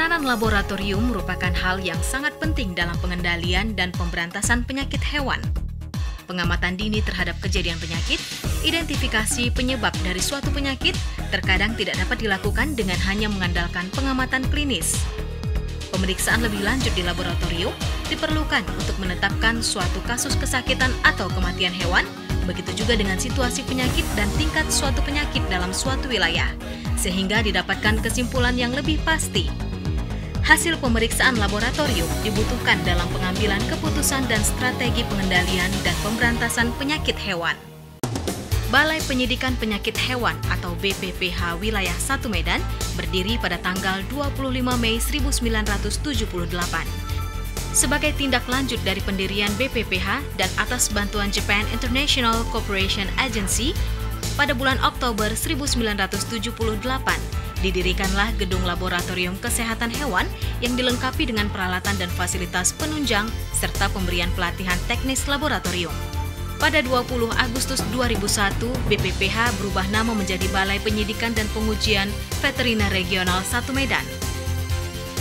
Peranan laboratorium merupakan hal yang sangat penting dalam pengendalian dan pemberantasan penyakit hewan. Pengamatan dini terhadap kejadian penyakit, identifikasi penyebab dari suatu penyakit terkadang tidak dapat dilakukan dengan hanya mengandalkan pengamatan klinis. Pemeriksaan lebih lanjut di laboratorium diperlukan untuk menetapkan suatu kasus kesakitan atau kematian hewan, begitu juga dengan situasi penyakit dan tingkat suatu penyakit dalam suatu wilayah, sehingga didapatkan kesimpulan yang lebih pasti. Hasil pemeriksaan laboratorium dibutuhkan dalam pengambilan keputusan dan strategi pengendalian dan pemberantasan penyakit hewan. Balai Penyidikan Penyakit Hewan atau BPPH Wilayah 1 Medan berdiri pada tanggal 25 Mei 1978. Sebagai tindak lanjut dari pendirian BPPH dan atas bantuan Japan International Cooperation Agency, pada bulan Oktober 1978, didirikanlah Gedung Laboratorium Kesehatan Hewan yang dilengkapi dengan peralatan dan fasilitas penunjang serta pemberian pelatihan teknis laboratorium. Pada 20 Agustus 2001, BPPH berubah nama menjadi Balai Penyidikan dan Pengujian Veteriner Regional 1 Medan.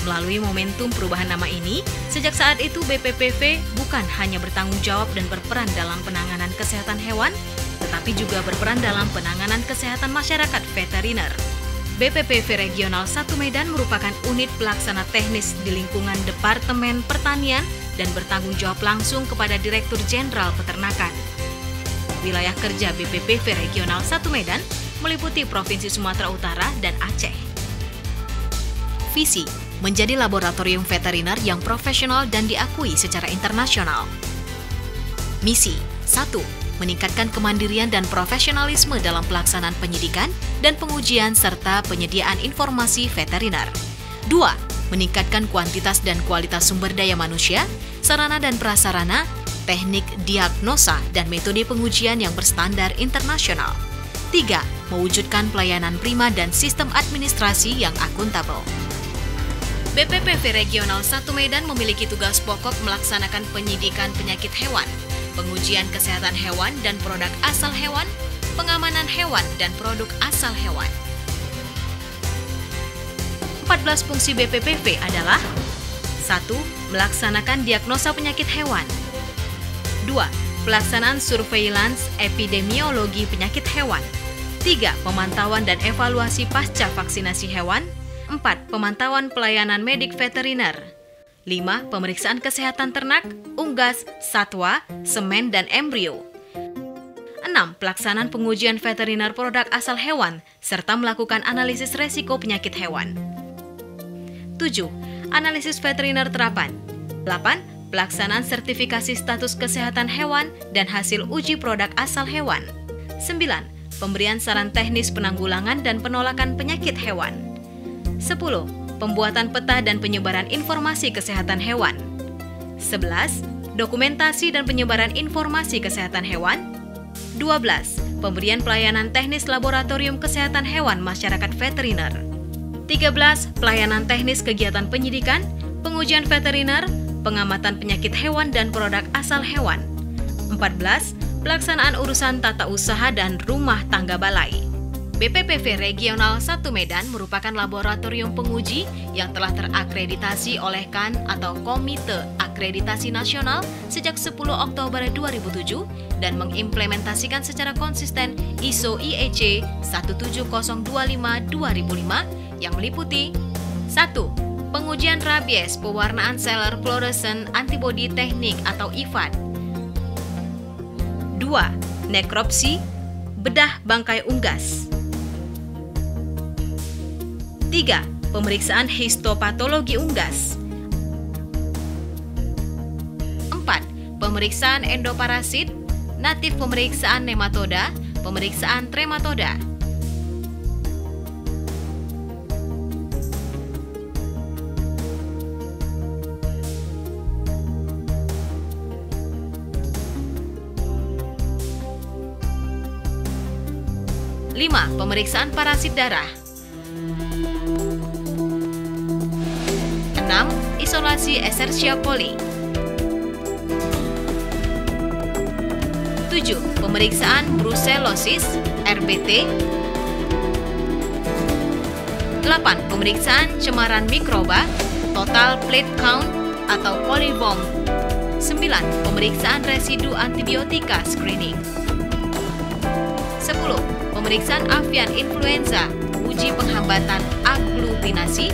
Melalui momentum perubahan nama ini, sejak saat itu BPPV bukan hanya bertanggung jawab dan berperan dalam penanganan kesehatan hewan, tetapi juga berperan dalam penanganan kesehatan masyarakat veteriner. BPPV Regional 1 Medan merupakan unit pelaksana teknis di lingkungan Departemen Pertanian dan bertanggung jawab langsung kepada Direktur Jenderal Peternakan. Wilayah kerja BPPV Regional 1 Medan meliputi Provinsi Sumatera Utara dan Aceh. Visi: menjadi laboratorium veteriner yang profesional dan diakui secara internasional. Misi: 1. Meningkatkan kemandirian dan profesionalisme dalam pelaksanaan penyidikan dan pengujian serta penyediaan informasi veteriner. 2. Meningkatkan kuantitas dan kualitas sumber daya manusia, sarana dan prasarana, teknik diagnosa dan metode pengujian yang berstandar internasional. 3. Mewujudkan pelayanan prima dan sistem administrasi yang akuntabel. BPPV Regional 1 Medan memiliki tugas pokok melaksanakan penyidikan penyakit hewan, pengujian kesehatan hewan dan produk asal hewan, pengamanan hewan dan produk asal hewan. 14 fungsi BPPV adalah: 1. Melaksanakan diagnosa penyakit hewan. 2. Pelaksanaan surveillance epidemiologi penyakit hewan. 3. Pemantauan dan evaluasi pasca vaksinasi hewan. 4. Pemantauan pelayanan medik veteriner. 5. Pemeriksaan kesehatan ternak, unggas, satwa, semen, dan embrio. 6. Pelaksanaan pengujian veteriner produk asal hewan, serta melakukan analisis resiko penyakit hewan. 7. Analisis veteriner terapan. 8. Pelaksanaan sertifikasi status kesehatan hewan dan hasil uji produk asal hewan. 9. Pemberian saran teknis penanggulangan dan penolakan penyakit hewan. 10. Pembuatan peta dan penyebaran informasi kesehatan hewan. 11. Dokumentasi dan penyebaran informasi kesehatan hewan. 12. Pemberian pelayanan teknis laboratorium kesehatan hewan masyarakat veteriner. 13. Pelayanan teknis kegiatan penyidikan, pengujian veteriner, pengamatan penyakit hewan dan produk asal hewan. 14. Pelaksanaan urusan tata usaha dan rumah tangga balai. BPPV Regional 1 Medan merupakan laboratorium penguji yang telah terakreditasi oleh KAN atau Komite Akreditasi Nasional sejak 10 Oktober 2007 dan mengimplementasikan secara konsisten ISO IEC 17025-2005 yang meliputi: 1. Pengujian rabies pewarnaan seller fluorescent antibody teknik atau IFAD. 2. Nekropsi bedah bangkai unggas. 3. Pemeriksaan histopatologi unggas. 4. Pemeriksaan endoparasit, natif pemeriksaan nematoda, pemeriksaan trematoda. 5. Pemeriksaan parasit darah. 6. Isolasi Escherichia coli. 7. Pemeriksaan brucellosis, RBT. 8. Pemeriksaan cemaran mikroba, total plate count atau coliform. 9. Pemeriksaan residu antibiotika screening. 10. Pemeriksaan avian influenza, uji penghambatan aglutinasi.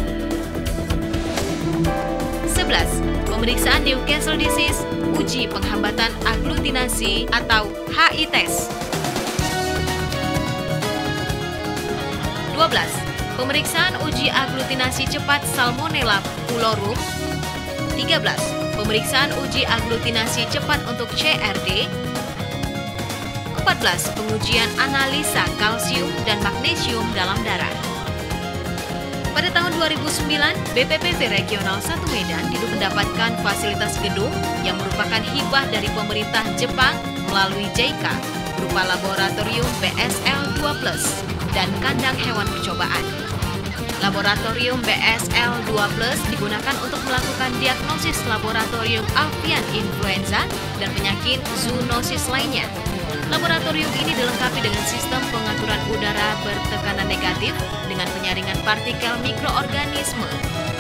11. Pemeriksaan Newcastle disease, uji penghambatan aglutinasi atau HI test. 12. Pemeriksaan uji aglutinasi cepat Salmonella pullorum. 13. Pemeriksaan uji aglutinasi cepat untuk CRD. 14. Pengujian analisa kalsium dan magnesium dalam darah. Pada tahun 2009, BPPV Regional 1 Medan mendapatkan fasilitas gedung yang merupakan hibah dari pemerintah Jepang melalui JICA berupa laboratorium BSL 2+ dan kandang hewan percobaan. Laboratorium BSL 2+ digunakan untuk melakukan diagnosis laboratorium avian influenza dan penyakit zoonosis lainnya. Laboratorium ini dilengkapi dengan sistem pengaturan udara bertekanan negatif dengan penyaringan partikel mikroorganisme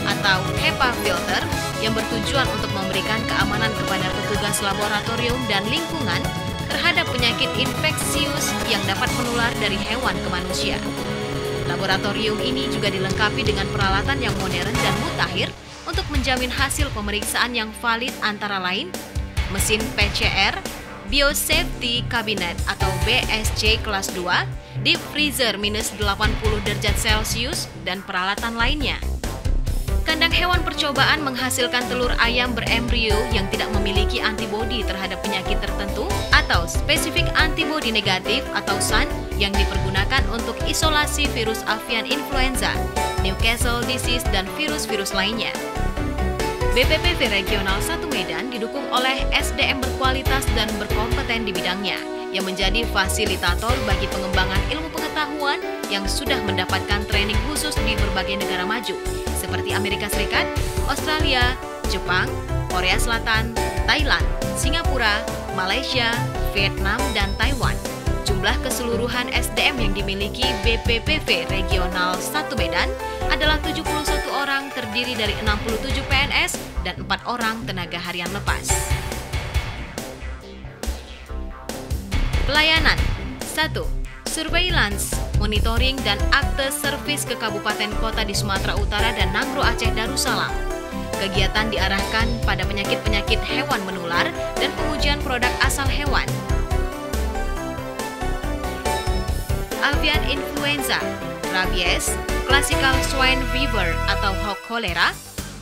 atau HEPA filter yang bertujuan untuk memberikan keamanan kepada petugas laboratorium dan lingkungan terhadap penyakit infeksius yang dapat menular dari hewan ke manusia. Laboratorium ini juga dilengkapi dengan peralatan yang modern dan mutakhir untuk menjamin hasil pemeriksaan yang valid antara lain mesin PCR, Biosafety Cabinet atau BSC kelas 2, Deep Freezer minus 80 derajat Celcius, dan peralatan lainnya. Kandang hewan percobaan menghasilkan telur ayam berembrio yang tidak memiliki antibodi terhadap penyakit tertentu atau spesifik antibodi negatif atau SAN yang dipergunakan untuk isolasi virus avian influenza, Newcastle disease, dan virus-virus lainnya. BPPV Regional 1 Medan didukung oleh SDM berkualitas dan berkompeten di bidangnya, yang menjadi fasilitator bagi pengembangan ilmu pengetahuan yang sudah mendapatkan training khusus di berbagai negara maju, seperti Amerika Serikat, Australia, Jepang, Korea Selatan, Thailand, Singapura, Malaysia, Vietnam, dan Taiwan. Jumlah keseluruhan SDM yang dimiliki BPPV Regional 1 Medan adalah 71 orang, terdiri dari 67 PNS dan 4 orang tenaga harian lepas. Pelayanan 1. Surveillance, monitoring, dan akte servis ke kabupaten kota di Sumatera Utara dan Nangro Aceh Darussalam. Kegiatan diarahkan pada penyakit-penyakit hewan menular dan pengujian produk asal hewan. Avian influenza, rabies, classical swine fever atau hog cholera,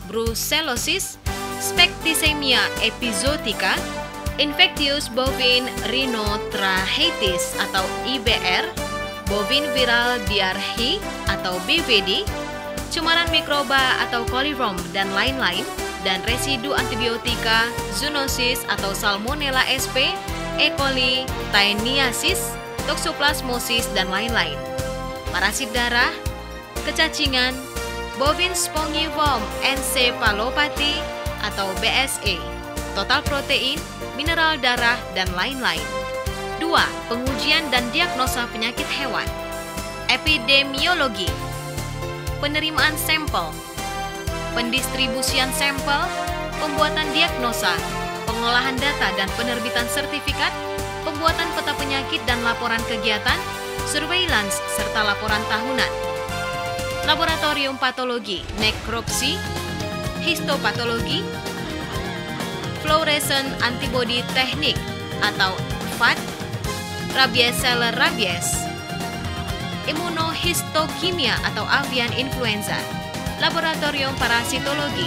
brucellosis, septicemia epizootica, infectious bovine rhinotracheitis atau IBR, bovine viral diarrhea atau BVD, cemaran mikroba atau coliform dan lain-lain, dan residu antibiotika, zoonosis atau Salmonella sp, E. coli, Taeniasis, toxoplasmosis, dan lain-lain. Parasit darah, kecacingan, bovine spongiform encephalopathy atau BSE, total protein, mineral darah, dan lain-lain. 2. Pengujian dan diagnosa penyakit hewan. Epidemiologi, penerimaan sampel, pendistribusian sampel, pembuatan diagnosa, pengolahan data dan penerbitan sertifikat, pembuatan peta penyakit dan laporan kegiatan, surveillance, serta laporan tahunan. Laboratorium patologi, nekropsi, histopatologi, fluorescent antibody teknik atau FAT, rabies seller rabies, imunohistokimia atau avian influenza, laboratorium parasitologi,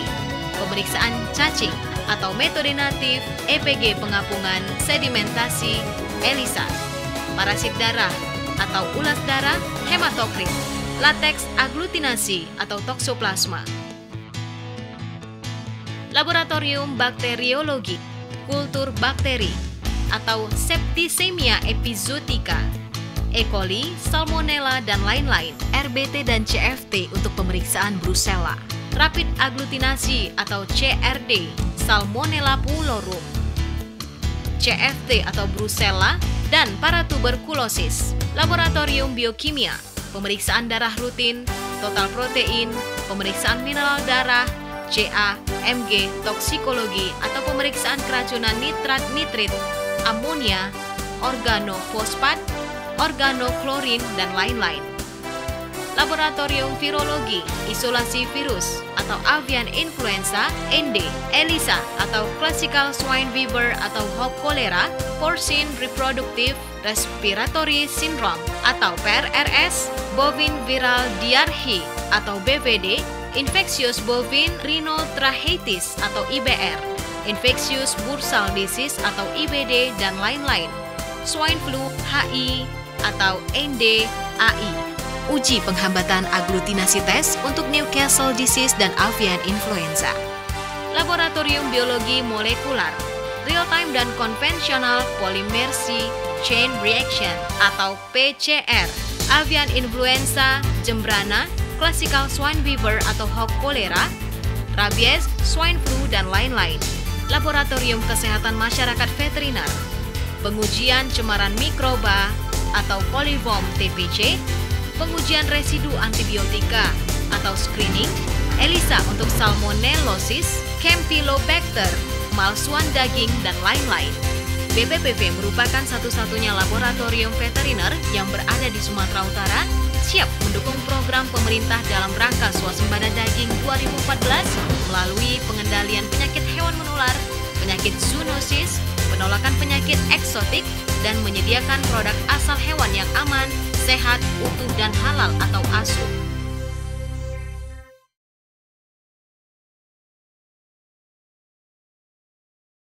pemeriksaan cacing atau metode natif, EPG pengapungan sedimentasi, ELISA, parasit darah atau ulas darah, hematokrit, lateks aglutinasi atau toksoplasma. Laboratorium bakteriologi, kultur bakteri atau septicemia epizootica, E. coli, Salmonella, dan lain-lain, RBT dan CFT untuk pemeriksaan Brucella, rapid aglutinasi atau CRD, Salmonella pullorum, CFT atau Brucella, dan paratuberkulosis. Laboratorium biokimia, pemeriksaan darah rutin, total protein, pemeriksaan mineral darah, CA, MG, toksikologi atau pemeriksaan keracunan nitrat nitrit, amonia, organofosfat, organoklorin, dan lain-lain. Laboratorium Virologi, Isolasi Virus atau Avian Influenza, ND, ELISA atau Classical Swine Fever atau Hog Cholera, Porcine Reproductive Respiratory Syndrome atau PRRS, Bovine Viral Diarrhea atau BVD, Infectious Bovine Rhinotracheitis atau IBR, Infectious Bursal Disease atau IBD, dan lain-lain. Swine Flu, HI atau NDAI. Uji penghambatan aglutinasi tes untuk Newcastle disease dan avian influenza. Laboratorium Biologi Molekular, Real-Time dan Konvensional Polymerase Chain Reaction atau PCR, avian influenza, Jembrana, Classical Swine Fever atau Hog Cholera, rabies, swine flu, dan lain-lain. Laboratorium Kesehatan Masyarakat Veteriner, pengujian cemaran mikroba atau Polyform TPC, pengujian residu antibiotika atau screening, ELISA untuk salmonellosis, Campylobacter, pemalsuan daging, dan lain-lain. BPPV merupakan satu-satunya laboratorium veteriner yang berada di Sumatera Utara, siap mendukung program pemerintah dalam rangka swasembada daging 2014 melalui pengendalian penyakit hewan menular, penyakit zoonosis, penolakan penyakit eksotik, dan menyediakan produk asal hewan yang aman, sehat, utuh, dan halal atau ASU.